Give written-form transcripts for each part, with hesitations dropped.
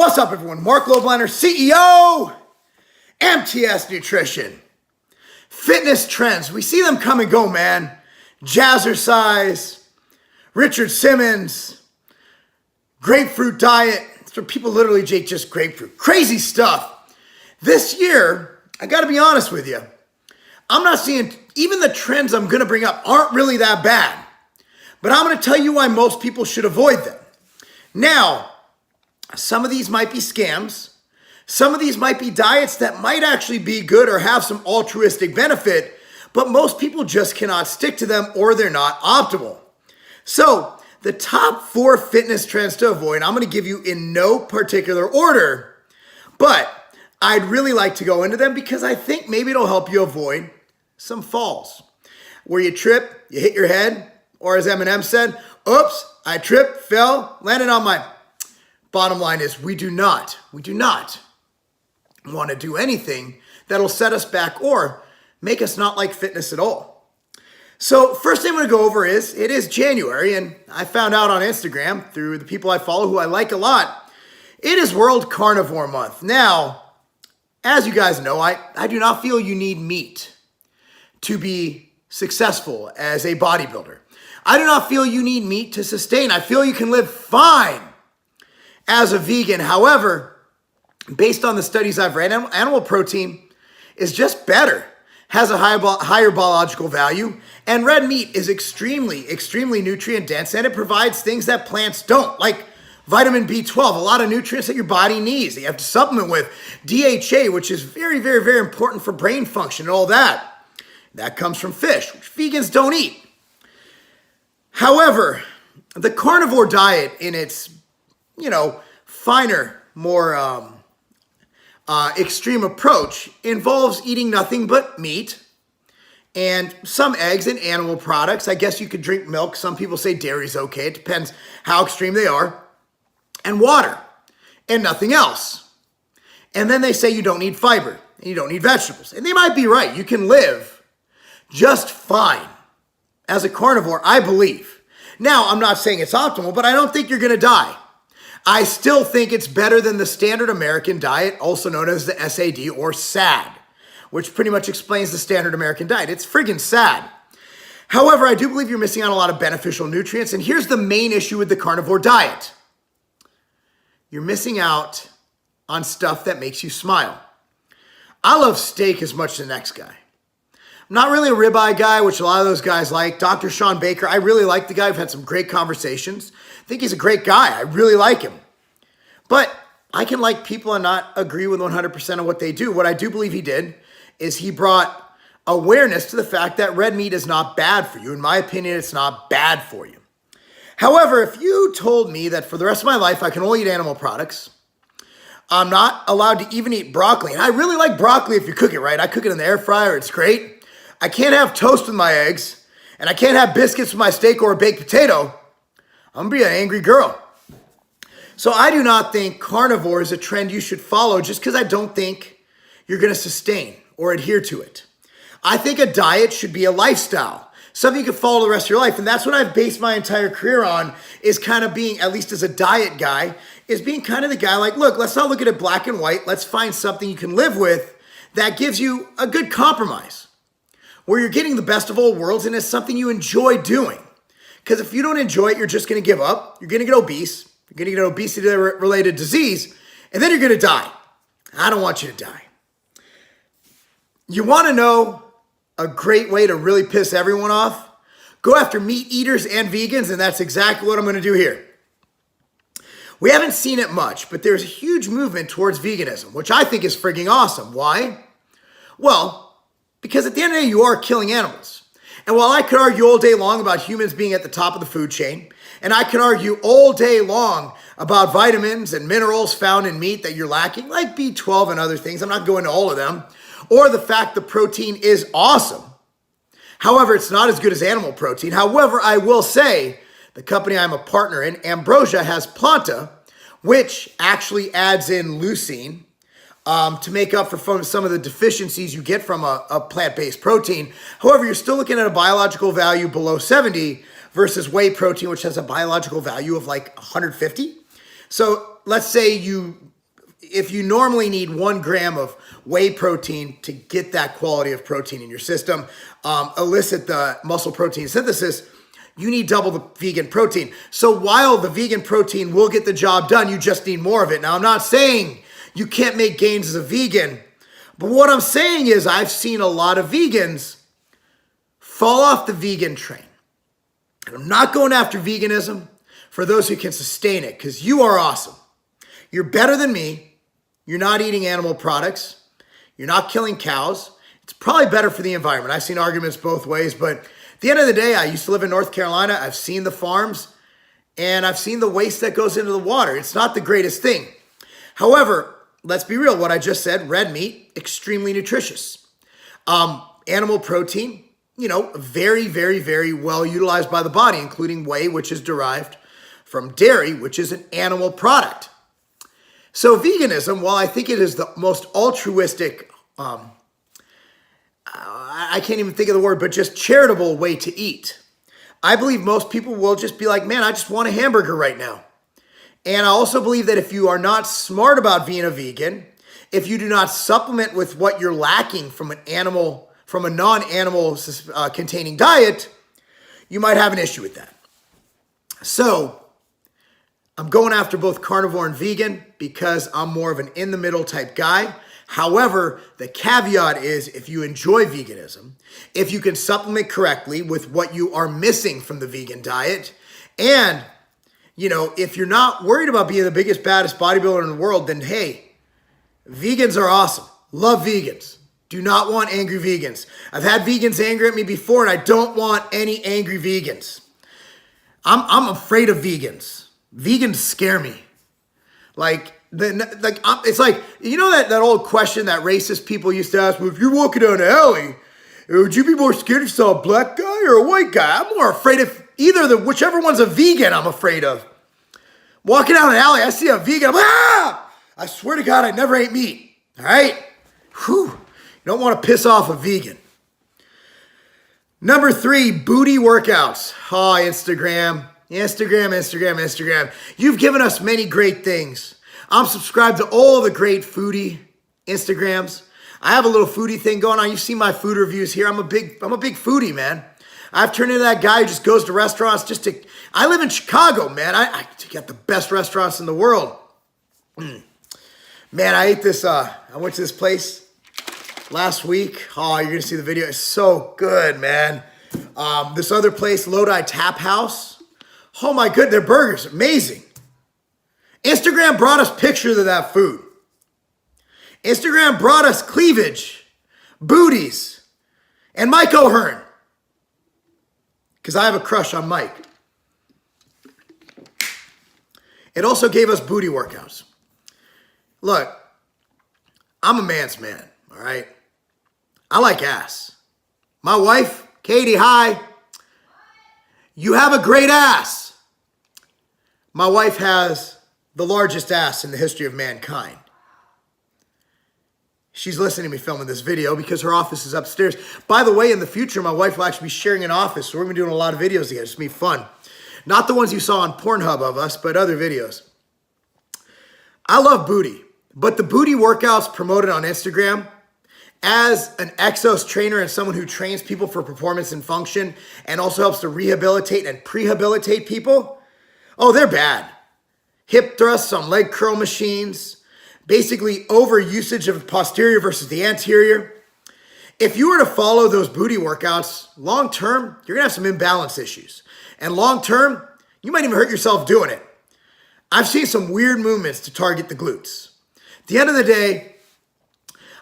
What's up, everyone? Marc Lobliner, CEO, MTS Nutrition. Fitness trends, we see them come and go, man. Jazzercise, Richard Simmons, grapefruit diet. So people literally take just grapefruit. Crazy stuff. This year, I gotta be honest with you, I'm not seeing, even the trends I'm gonna bring up aren't really that bad. But I'm gonna tell you why most people should avoid them. Now, some of these might be scams. Some of these might be diets that might actually be good or have some altruistic benefit, but most people just cannot stick to them or they're not optimal. So the top 4 fitness trends to avoid, I'm going to give you in no particular order, but I'd really like to go into them because I think maybe it'll help you avoid some falls where you trip, you hit your head, or as Eminem said, oops, I tripped, fell, landed on my... Bottom line is we do not want to do anything that'll set us back or make us not like fitness at all. So first thing I'm going to go over is, it is January, and I found out on Instagram through the people I follow who I like a lot, it is World Carnivore Month. Now, as you guys know, I do not feel you need meat to be successful as a bodybuilder. I do not feel you need meat to sustain. I feel you can live fine as a vegan. However, based on the studies I've read, animal protein is just better, has a higher biological value, and red meat is extremely nutrient dense, and it provides things that plants don't, like vitamin B12, a lot of nutrients that your body needs that you have to supplement with, DHA, which is very important for brain function and all that. That comes from fish, which vegans don't eat. However, the carnivore diet in its finer, more extreme approach involves eating nothing but meat and some eggs and animal products. I guess you could drink milk. Some people say dairy's okay. It depends how extreme they are. And water and nothing else. And then they say you don't need fiber and you don't need vegetables. And they might be right. You can live just fine as a carnivore, I believe. Now, I'm not saying it's optimal, but I don't think you're going to die. I still think it's better than the standard American diet, also known as the SAD or SAD, which pretty much explains the standard American diet. It's friggin' sad. However, I do believe you're missing out on a lot of beneficial nutrients, and here's the main issue with the carnivore diet. You're missing out on stuff that makes you smile. I love steak as much as the next guy. I'm not really a ribeye guy, which a lot of those guys like. Dr. Sean Baker, I really like the guy. I've had some great conversations. I think he's a great guy. I really like him. But I can like people and not agree with 100% of what they do. What I do believe he did is he brought awareness to the fact that red meat is not bad for you. In my opinion, it's not bad for you. However, if you told me that for the rest of my life I can only eat animal products, I'm not allowed to even eat broccoli. And I really like broccoli if you cook it right. I cook it in the air fryer. It's great. I can't have toast with my eggs, and I can't have biscuits with my steak or a baked potato. I'm gonna be an angry girl. So I do not think carnivore is a trend you should follow just because I don't think you're gonna sustain or adhere to it. I think a diet should be a lifestyle, something you can follow the rest of your life. And that's what I've based my entire career on, is kind of being, at least as a diet guy, is being kind of the guy like, look, let's not look at it black and white. Let's find something you can live with that gives you a good compromise, where you're getting the best of all worlds and it's something you enjoy doing. Because if you don't enjoy it, you're just going to give up. You're going to get obese. You're going to get obesity-related disease, and then you're going to die. I don't want you to die. You want to know a great way to really piss everyone off? Go after meat eaters and vegans, and that's exactly what I'm going to do here. We haven't seen it much, but there's a huge movement towards veganism, which I think is frigging awesome. Why? Well, because at the end of the day, you are killing animals. And while I could argue all day long about humans being at the top of the food chain, and I can argue all day long about vitamins and minerals found in meat that you're lacking, like B12 and other things, I'm not going to all of them, or the fact the protein is awesome. However, it's not as good as animal protein. However, I will say the company I'm a partner in, Ambrosia, has Planta, which actually adds in leucine, to make up for some of the deficiencies you get from a plant-based protein. However, you're still looking at a biological value below 70 versus whey protein, which has a biological value of like 150. So let's say if you normally need 1 gram of whey protein to get that quality of protein in your system, elicit the muscle protein synthesis, you need double the vegan protein. So while the vegan protein will get the job done, you just need more of it. Now, I'm not saying you can't make gains as a vegan, but what I'm saying is I've seen a lot of vegans fall off the vegan train. And I'm not going after veganism for those who can sustain it, because you are awesome. You're better than me. You're not eating animal products. You're not killing cows. It's probably better for the environment. I've seen arguments both ways, but at the end of the day, I used to live in North Carolina. I've seen the farms, and I've seen the waste that goes into the water. It's not the greatest thing. However, let's be real. What I just said, red meat, extremely nutritious. Animal protein, very, very, very well utilized by the body, including whey, which is derived from dairy, which is an animal product. So veganism, while I think it is the most altruistic, I can't even think of the word, but just charitable way to eat, I believe most people will just be like, man, I just want a hamburger right now. And I also believe that if you are not smart about being a vegan, if you do not supplement with what you're lacking from a non-animal containing diet, you might have an issue with that. So I'm going after both carnivore and vegan because I'm more of an in-the-middle type guy. However, the caveat is if you enjoy veganism, if you can supplement correctly with what you are missing from the vegan diet, and, if you're not worried about being the biggest, baddest bodybuilder in the world, then hey, vegans are awesome. Love vegans. Do not want angry vegans. I've had vegans angry at me before, and I don't want any angry vegans. I'm afraid of vegans. Vegans scare me. It's like, that old question that racist people used to ask me, if you're walking down an alley, would you be more scared if you saw a black guy or a white guy? I'm more afraid of whichever one's a vegan I'm afraid of. Walking down an alley, I see a vegan, I'm like, ah! I swear to God, I never ate meat. All right? Whew. You don't want to piss off a vegan. Number 3, booty workouts. Oh, Instagram. You've given us many great things. I'm subscribed to all the great foodie Instagrams. I have a little foodie thing going on. You see my food reviews here. I'm a big foodie, man. I've turned into that guy who just goes to restaurants I live in Chicago, man. I get the best restaurants in the world. Man, I ate this, I went to this place last week. Oh, you're going to see the video. It's so good, man. This other place, Lodi Tap House. Oh my goodness, their burgers, amazing. Instagram brought us pictures of that food. Instagram brought us cleavage, booties, and Mike O'Hearn. Because I have a crush on Mike. It also gave us booty workouts. Look, I'm a man's man, all right? I like ass. My wife, Katie, hi. You have a great ass. My wife has the largest ass in the history of mankind. She's listening to me filming this video because her office is upstairs. By the way, in the future, my wife will actually be sharing an office, so we're going to be doing a lot of videos together. It's going to be fun. Not the ones you saw on Pornhub of us, but other videos. I love booty, but the booty workouts promoted on Instagram, as an Exos trainer and someone who trains people for performance and function and also helps to rehabilitate and prehabilitate people, oh, they're bad. Hip thrusts on leg curl machines, basically over usage of posterior versus the anterior. If you were to follow those booty workouts long term, you're gonna have some imbalance issues. And long term, you might even hurt yourself doing it. I've seen some weird movements to target the glutes. At the end of the day,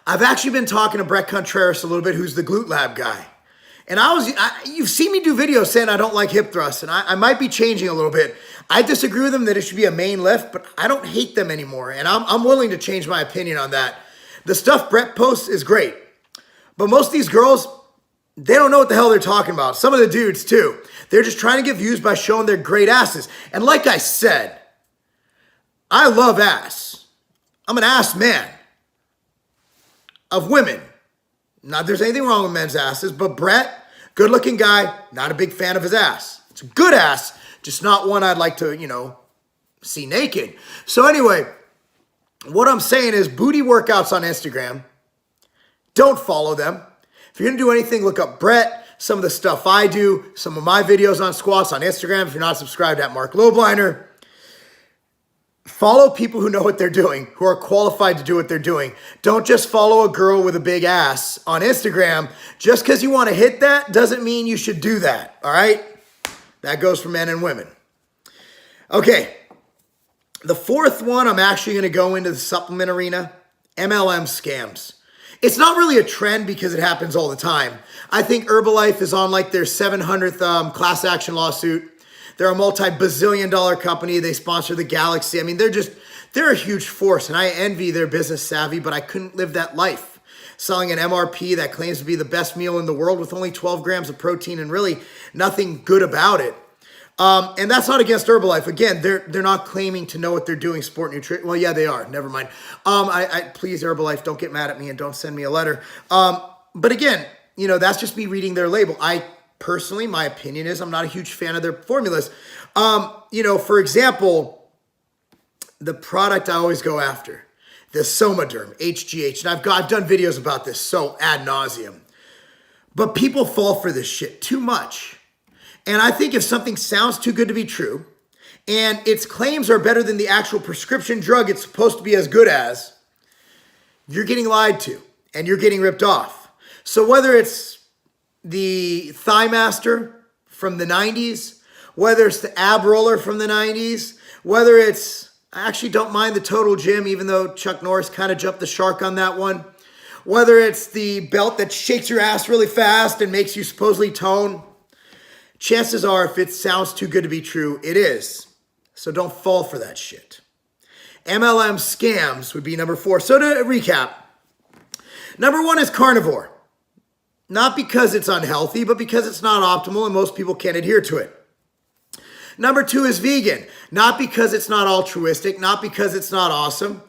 I've actually been talking to Brett Contreras a little bit, who's the Glute Lab guy. And you've seen me do videos saying I don't like hip thrusts, and I might be changing a little bit. I disagree with them that it should be a main lift, but I don't hate them anymore, and I'm willing to change my opinion on that. The stuff Brett posts is great, but most of these girls, they don't know what the hell they're talking about. Some of the dudes, too. They're just trying to get views by showing their great asses. And like I said, I love ass. I'm an ass man. Of women. Not there's anything wrong with men's asses, but Brett, good-looking guy, not a big fan of his ass. It's a good ass, just not one I'd like to, see naked. So anyway, what I'm saying is booty workouts on Instagram, don't follow them. If you're going to do anything, look up Brett, some of the stuff I do, some of my videos on squats on Instagram. If you're not subscribed at Marc Lobliner, follow people who know what they're doing, who are qualified to do what they're doing. Don't just follow a girl with a big ass on Instagram. Just because you want to hit that doesn't mean you should do that, all right? That goes for men and women. Okay, the fourth one, I'm actually going to go into the supplement arena, MLM scams. It's not really a trend because it happens all the time. I think Herbalife is on like their 700th class action lawsuit. They're a multi-bazillion dollar company. They sponsor the galaxy. I mean, they're a huge force, and I envy their business savvy, but I couldn't live that life. Selling an MRP that claims to be the best meal in the world with only 12 grams of protein and really nothing good about it. And that's not against Herbalife. Again, they're not claiming to know what they're doing, sport nutrition. Well, yeah, they are. Never mind. Please, Herbalife, don't get mad at me and don't send me a letter. But again, you know, that's just me reading their label. Personally, my opinion is I'm not a huge fan of their formulas. You know, for example, the product I always go after, the Somaderm, HGH, and I've done videos about this so ad nauseum. But people fall for this shit too much. And I think if something sounds too good to be true, and its claims are better than the actual prescription drug it's supposed to be as good as, you're getting lied to and you're getting ripped off. So whether it's the Thigh Master from the 90s, whether it's the Ab Roller from the 90s, whether it's, I actually don't mind the Total Gym, even though Chuck Norris kind of jumped the shark on that one, whether it's the belt that shakes your ass really fast and makes you supposedly tone, chances are, if it sounds too good to be true, it is. So don't fall for that shit. MLM scams would be number 4. So to recap, number 1 is carnivore. Not because it's unhealthy, but because it's not optimal and most people can't adhere to it. Number 2 is vegan. Not because it's not altruistic, not because it's not awesome,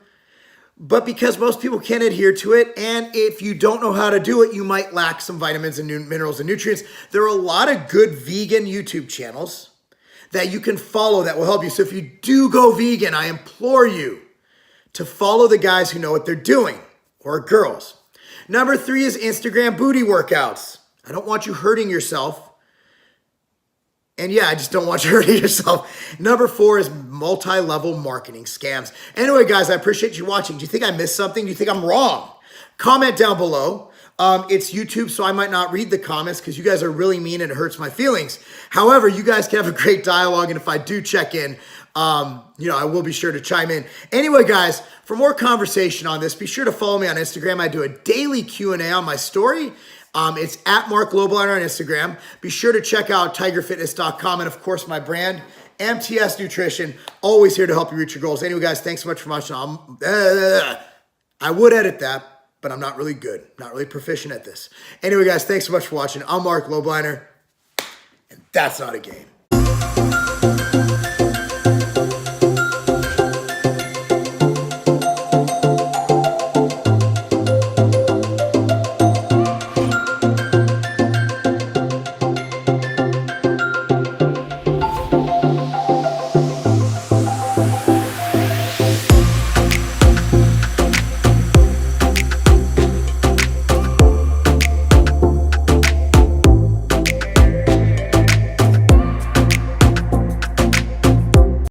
but because most people can't adhere to it. And if you don't know how to do it, you might lack some vitamins and minerals and nutrients. There are a lot of good vegan YouTube channels that you can follow that will help you. So if you do go vegan, I implore you to follow the guys who know what they're doing, or girls. Number 3 is Instagram booty workouts. I don't want you hurting yourself. And yeah, I just don't want you hurting yourself. Number 4 is multi-level marketing scams. Anyway, guys, I appreciate you watching. Do you think I missed something? Do you think I'm wrong? Comment down below. It's YouTube, so I might not read the comments because you guys are really mean and it hurts my feelings. However, you guys can have a great dialogue, and if I do check in, you know, I will be sure to chime in. Anyway, guys, for more conversation on this, be sure to follow me on Instagram. I do a daily Q&A on my story. It's at Marc Lobliner on Instagram. Be sure to check out tigerfitness.com, and of course my brand, MTS Nutrition, always here to help you reach your goals. Anyway, guys, thanks so much for watching. I would edit that, but I'm not really good, not really proficient at this. Anyway, guys, thanks so much for watching. I'm Marc Lobliner, and that's not a game.